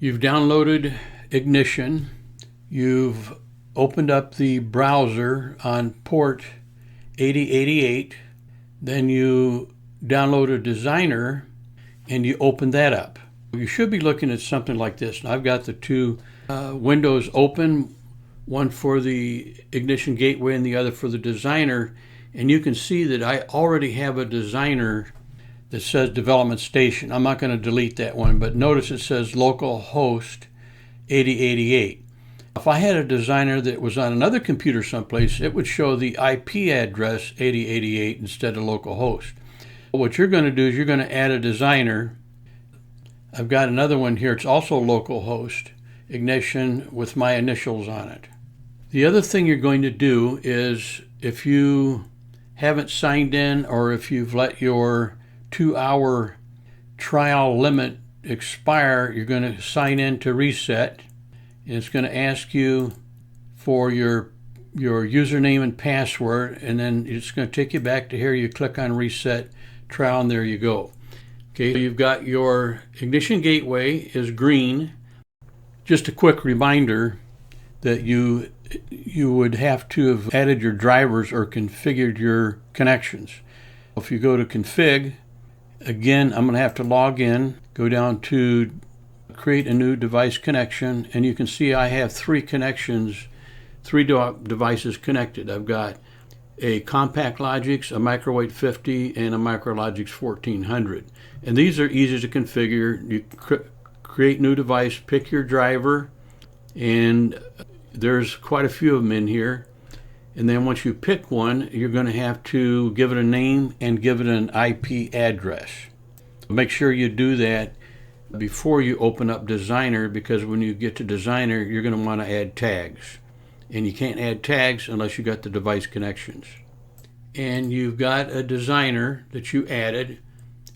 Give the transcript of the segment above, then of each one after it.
You've downloaded Ignition. You've opened up the browser on port 8088. Then you download a designer and you open that up. You should be looking at something like this. And I've got the two windows open, one for the Ignition Gateway and the other for the designer. And you can see that I already have a designer that says Development Station. I'm not going to delete that one, but notice it says local host 8088. If I had a designer that was on another computer someplace, it would show the IP address 8088 instead of local host. What you're going to do is you're going to add a designer. I've got another one here. It's also local host Ignition with my initials on it. The other thing you're going to do is, if you haven't signed in or if you've let your 2-hour trial limit expire, you're going to sign in to reset. And it's going to ask you for your username and password, and then it's going to take you back to here. You click on reset trial, and there you go. Okay, so you've got your Ignition Gateway is green. Just a quick reminder that you would have to have added your drivers or configured your connections. If you go to config, again, I'm going to have to log in, go down to create a new device connection, and you can see I have three connections, three devices connected. I've got a CompactLogix, a Micro 850, and a Micrologix 1400. And these are easy to configure. You create new device, pick your driver, and there's quite a few of them in here. And then once you pick one, you're going to have to give it a name and give it an IP address. Make sure you do that before you open up Designer, because when you get to Designer, you're going to want to add tags. And you can't add tags unless you got the device connections. And you've got a designer that you added.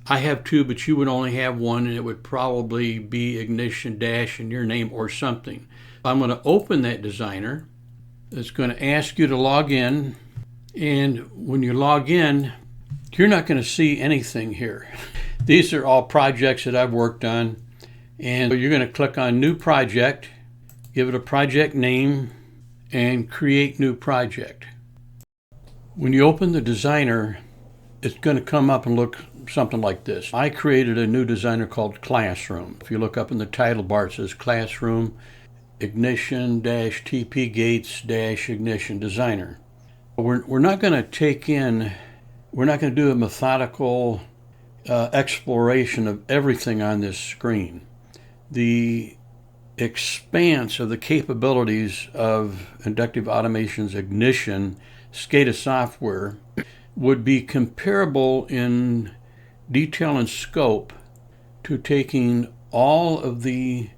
I have two, but you would only have one, and it would probably be Ignition Dash in your name or something. I'm going to open that designer. It's going to ask you to log in, and when you log in, you're not going to see anything here. These are all projects that I've worked on, and you're going to click on New Project, give it a project name, and create new project. When you open the designer, it's going to come up and look something like this. I created a new designer called Classroom. If you look up in the title bar, it says Classroom Ignition-TP Gates-Ignition Designer. We're not going to do a methodical exploration of everything on this screen. The expanse of the capabilities of Inductive Automation's Ignition SCADA software would be comparable in detail and scope to taking all of the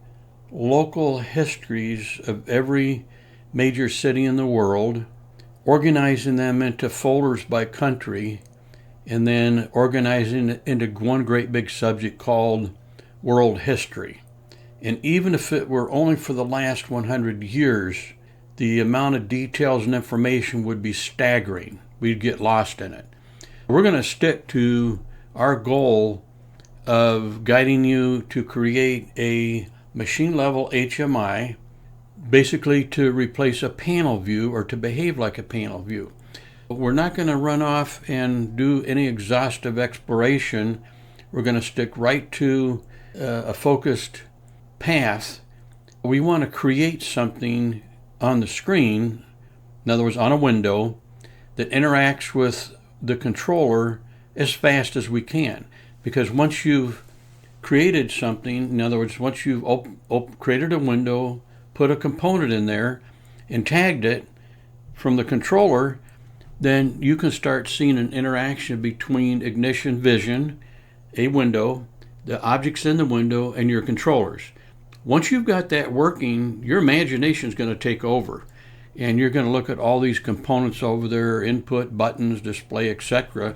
local histories of every major city in the world, organizing them into folders by country, and then organizing it into one great big subject called World History. And even if it were only for the last 100 years, the amount of details and information would be staggering. We'd get lost in it. We're going to stick to our goal of guiding you to create a machine level HMI, basically to replace a panel view or to behave like a panel view. But we're not going to run off and do any exhaustive exploration. We're going to stick right to a focused path. We want to create something on the screen, in other words on a window, that interacts with the controller as fast as we can. Because once you've created something, in other words, once you've created a window, put a component in there, and tagged it from the controller, then you can start seeing an interaction between Ignition Vision, a window, the objects in the window, and your controllers. Once you've got that working, your imagination is going to take over, and you're going to look at all these components over there, input, buttons, display, etc.,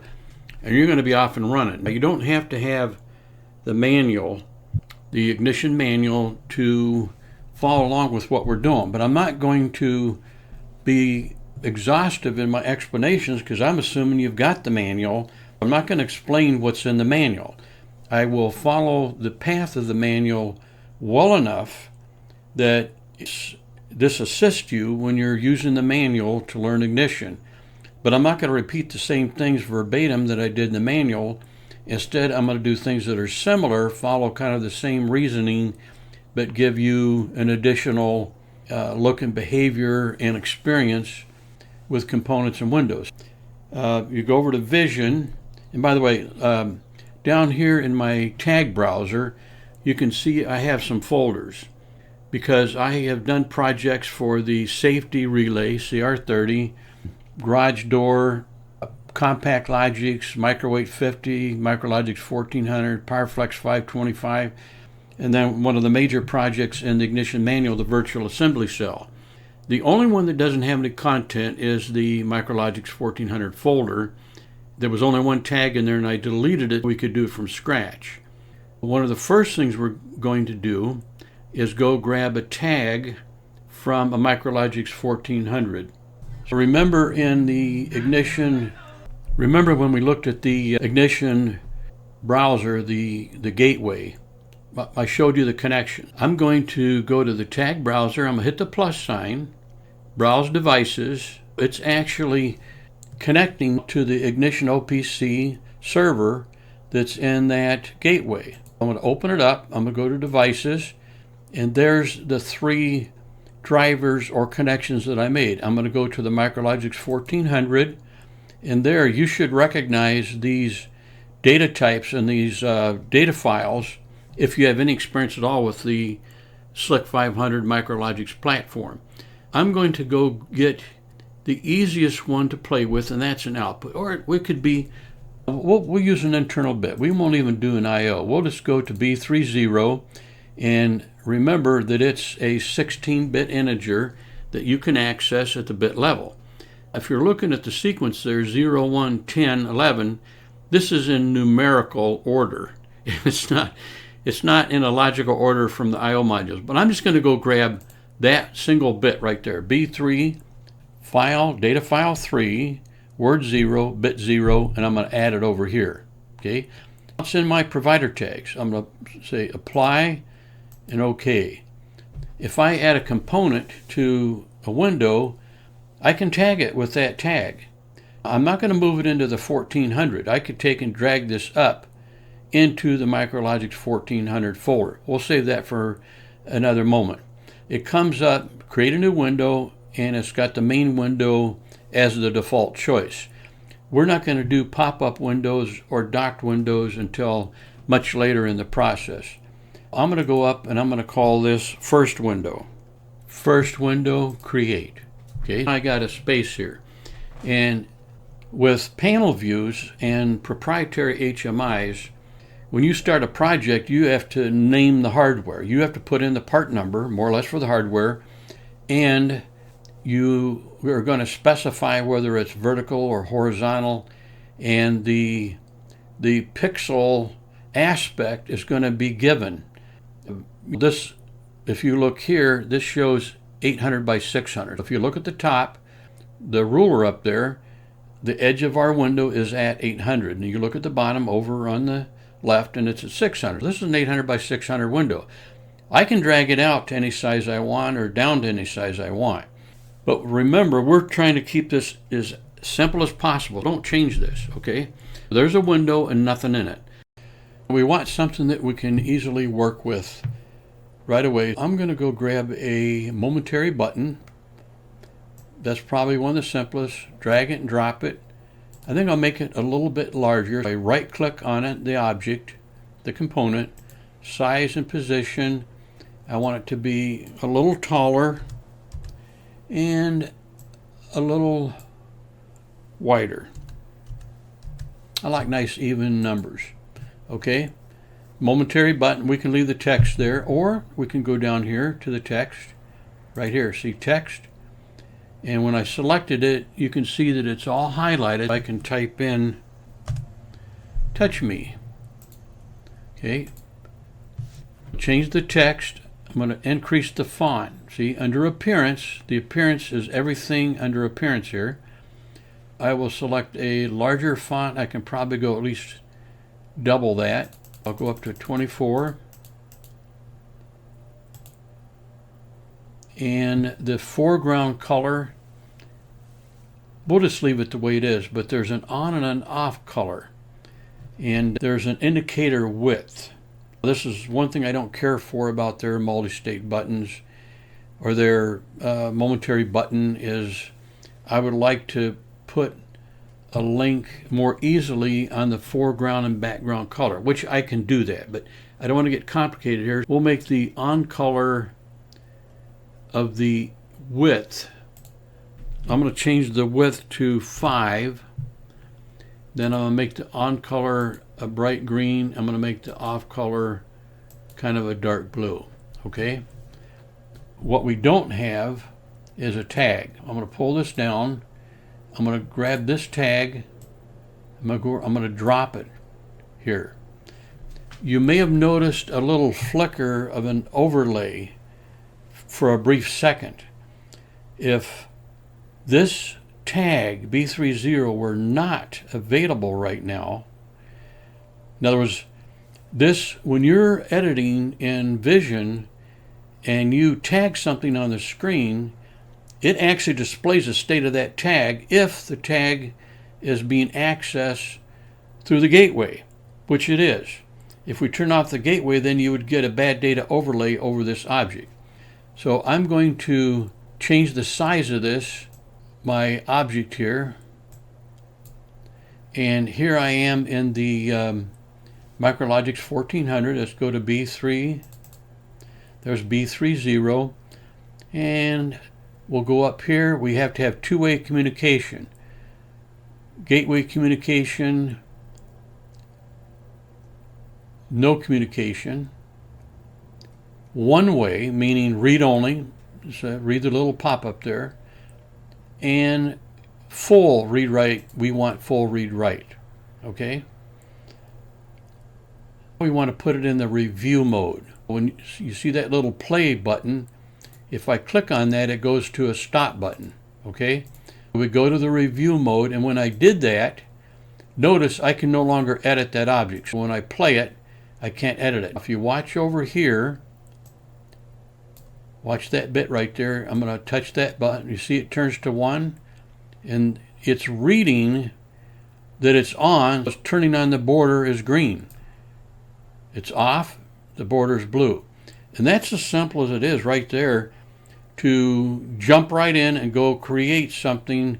and you're going to be off and running. Now, you don't have to have the manual, the Ignition manual, to follow along with what we're doing, but I'm not going to be exhaustive in my explanations because I'm assuming you've got the manual. I'm not going to explain what's in the manual. I will follow the path of the manual well enough that this assists you when you're using the manual to learn ignition. But I'm not going to repeat the same things verbatim that I did in the manual. Instead, I'm going to do things that are similar, follow kind of the same reasoning, but give you an additional look and behavior and experience with components and windows. You go over to Vision, and by the way, down here in my tag browser, you can see I have some folders because I have done projects for the safety relay, CR30, garage door, CompactLogix, Microweight 50, Micrologix 1400, PowerFlex 525, and then one of the major projects in the ignition manual, the virtual assembly cell. The only one that doesn't have any content is the Micrologix 1400 folder. There was only one tag in there and I deleted it. We could do it from scratch. One of the first things we're going to do is go grab a tag from a Micrologix 1400. So remember in the ignition, remember when we looked at the ignition browser, the gateway, I showed you the connection. I'm going to go to the tag browser. I'm going to hit the plus sign, browse devices. It's actually connecting to the ignition OPC server that's in that gateway. I'm going to open it up. I'm going to go to devices, and there's the three drivers or connections that I made. I'm going to go to the Micrologix 1400, and there you should recognize these data types and these data files if you have any experience at all with the SLC 500 Micrologix platform. I'm going to go get the easiest one to play with, and that's an output. Or it could be, we'll use an internal bit. We won't even do an I/O. We'll just go to B30, and remember that it's a 16-bit integer that you can access at the bit level. If you're looking at the sequence there, 0, 1, 10, 11, this is in numerical order. It's not in a logical order from the I/O modules. But I'm just going to go grab that single bit right there, B3, file, data file 3, word 0, bit 0, and I'm going to add it over here. Okay, it's in my provider tags. I'm going to say apply and OK. If I add a component to a window, I can tag it with that tag. I'm not going to move it into the 1400. I could take and drag this up into the Micrologix 1400 folder. We'll save that for another moment. It comes up, create a new window, and it's got the main window as the default choice. We're not going to do pop-up windows or docked windows until much later in the process. I'm going to go up and I'm going to call this first window. First window, create. Okay, I got a space here. And with panel views and proprietary HMIs, when you start a project, you have to name the hardware. You have to put in the part number, more or less, for the hardware, and you are going to specify whether it's vertical or horizontal, and the pixel aspect is going to be given. This, if you look here, this shows 800 by 600. If you look at the top, the ruler up there, the edge of our window is at 800, and you look at the bottom over on the left and it's at 600. This is an 800 by 600 window. I can drag it out to any size I want or down to any size I want. But remember, we're trying to keep this as simple as possible. Don't change this, okay? There's a window and nothing in it. We want something that we can easily work with right away. I'm going to go grab a momentary button. That's probably one of the simplest. Drag it and drop it. I think I'll make it a little bit larger. I right click on it, the object, the component, size and position. I want it to be a little taller and a little wider. I like nice even numbers. Okay, momentary button, we can leave the text there, or we can go down here to the text, right here, see text. And when I selected it, you can see that it's all highlighted. I can type in touch me. Okay. Change the text. I'm going to increase the font. See, under appearance, the appearance is everything under appearance here. I will select a larger font. I can probably go at least double that. I'll go up to 24. and the foreground color, we'll just leave it the way it is, but there's an on and an off color, and there's an indicator width. This is one thing I don't care for about their multi-state buttons or their momentary button, is I would like to put a link more easily on the foreground and background color, which I can do that, but I don't want to get complicated here. We'll make the on color of the width, I'm going to change the width to 5. Then I'm going to make the on color a bright green. I'm going to make the off color kind of a dark blue. Okay. What we don't have is a tag. I'm going to pull this down. I'm going to grab this tag. I'm going to drop it here. You may have noticed a little flicker of an overlay for a brief second. If this tag B30 were not available right now, in other words, this, when you're editing in Vision and you tag something on the screen, it actually displays the state of that tag if the tag is being accessed through the gateway, which it is. If we turn off the gateway, then you would get a bad data overlay over this object. So I'm going to change the size of this, my object here. And here I am in the CompactLogix 1400. Let's go to B3. There's B30. And we'll go up here. We have to have two-way communication. Gateway communication, no communication. One way, meaning read only. So read the little pop-up there. And full read-write, we want full read-write. Okay? We want to put it in the review mode. When you see that little play button, if I click on that, it goes to a stop button. Okay? We go to the review mode, and when I did that, notice I can no longer edit that object. So when I play it, I can't edit it. If you watch over here, watch that bit right there. I'm going to touch that button. You see it turns to 1, and it's reading that it's on. It's turning on the border is green. It's off, the border is blue. And that's as simple as it is right there to jump right in and go create something.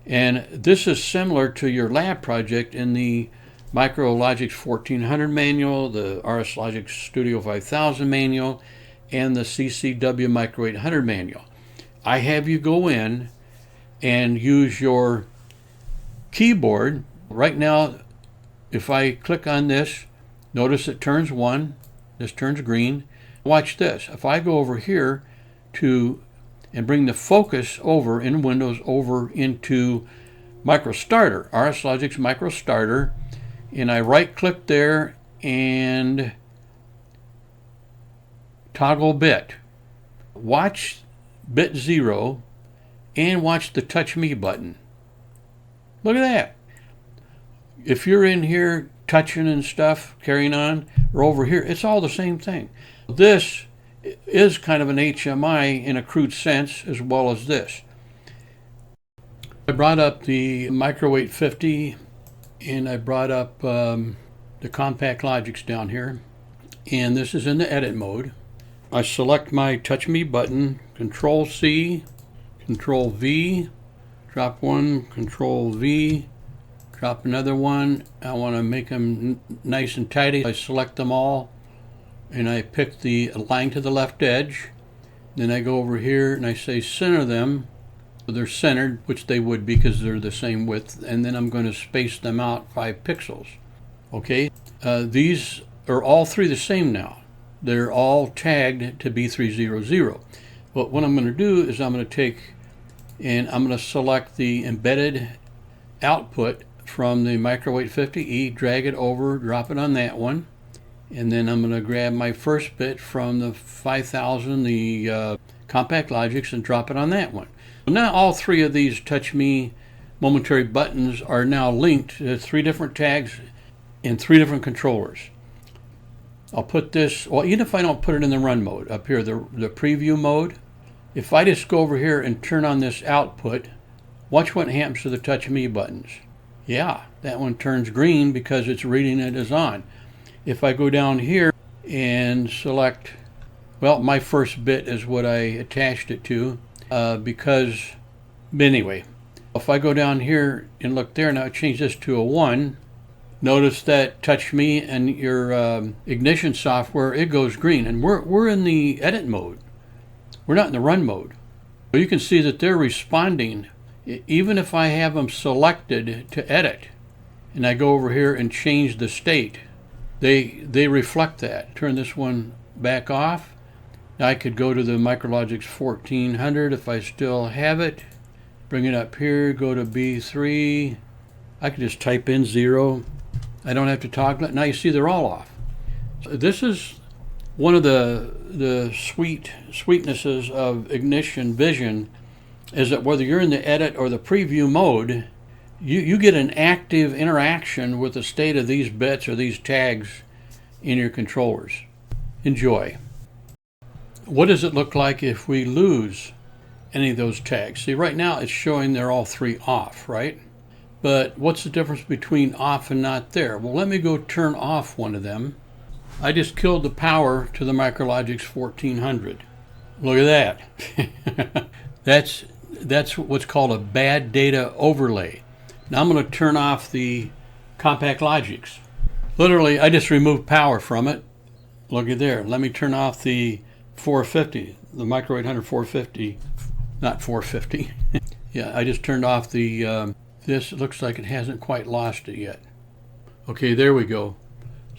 And this is similar to your lab project in the CompactLogix 1400 manual, the RSLogix Studio 5000 manual, and the CCW Micro 800 manual. I have you go in and use your keyboard. Right now, if I click on this, notice it turns 1, this turns green. Watch this. If I go over here to and bring the focus over in Windows over into MicroStarter, RSLogix MicroStarter, and I right click there and toggle bit. Watch bit 0 and watch the touch me button. Look at that. If you're in here touching and stuff, carrying on, or over here, it's all the same thing. This is kind of an HMI in a crude sense, as well as this. I brought up the Micro 850, and I brought up the CompactLogix down here, and this is in the edit mode. I select my touch me button, Control C, Control V, drop one, Control V, drop another one. I want to make them nice and tidy. I select them all, and I pick the line to the left edge. Then I go over here and I say center them. So they're centered, which they would be because they're the same width. And then I'm going to space them out 5 pixels. Okay, these are all three the same now. They're all tagged to B300. But what I'm going to do is I'm going to take and I'm going to select the embedded output from the Micro 850E, drag it over, drop it on that one, and then I'm going to grab my first bit from the 5000, the CompactLogix, and drop it on that one. So now all three of these touch me momentary buttons are now linked to 3 different tags in 3 different controllers. I'll put this, well, even if I don't put it in the run mode, up here, the preview mode, If I just go over here and turn on this output, watch what happens to the touch me buttons. Yeah, that one turns green because it's reading it as on. If I go down here and select, well, my first bit is what I attached it to, because, anyway, if I go down here and look there, now change this to a 1, notice that touch me and your ignition software, it goes green, and we're in the edit mode. We're not in the run mode. But you can see that they're responding, even if I have them selected to edit, and I go over here and change the state, they reflect that. Turn this one back off. Now I could go to the CompactLogix 1400 if I still have it. Bring it up here, go to B3. I could just type in 0. I don't have to toggle it. Now you see they're all off. So this is one of the sweetnesses of Ignition Vision, is that whether you're in the edit or the preview mode, you get an active interaction with the state of these bits or these tags in your controllers. Enjoy. What does it look like if we lose any of those tags? See, right now it's showing they're all 3 off, right? But what's the difference between off and not there? Well, let me go turn off one of them. I just killed the power to the CompactLogix 1400. Look at that. That's what's called a bad data overlay. Now I'm going to turn off the CompactLogix. Literally, I just removed power from it. Look at there. Let me turn off the 450, the Micro 800 450, not 450. Yeah, I just turned off the, this looks like it hasn't quite lost it yet. Okay, there we go.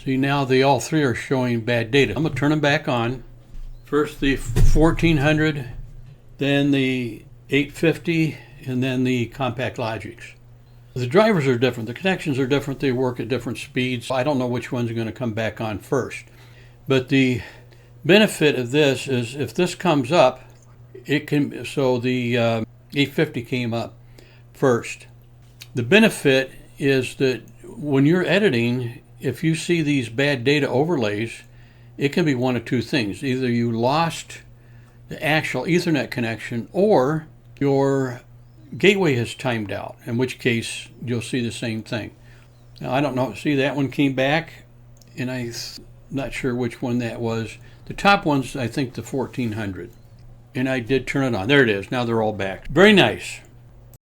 See, now all 3 are showing bad data. I'm going to turn them back on. First the 1400, then the 850, and then the CompactLogix. The drivers are different. The connections are different. They work at different speeds. I don't know which ones are going to come back on first. But the benefit of this is if this comes up, it can, so the 850 came up first. The benefit is that when you're editing, if you see these bad data overlays, it can be one of 2 things. Either you lost the actual Ethernet connection, or your gateway has timed out, in which case you'll see the same thing. Now, I don't know. See, that one came back, and I'm not sure which one that was. The top one's, I think, the 1400. And I did turn it on. There it is. Now they're all back. Very nice.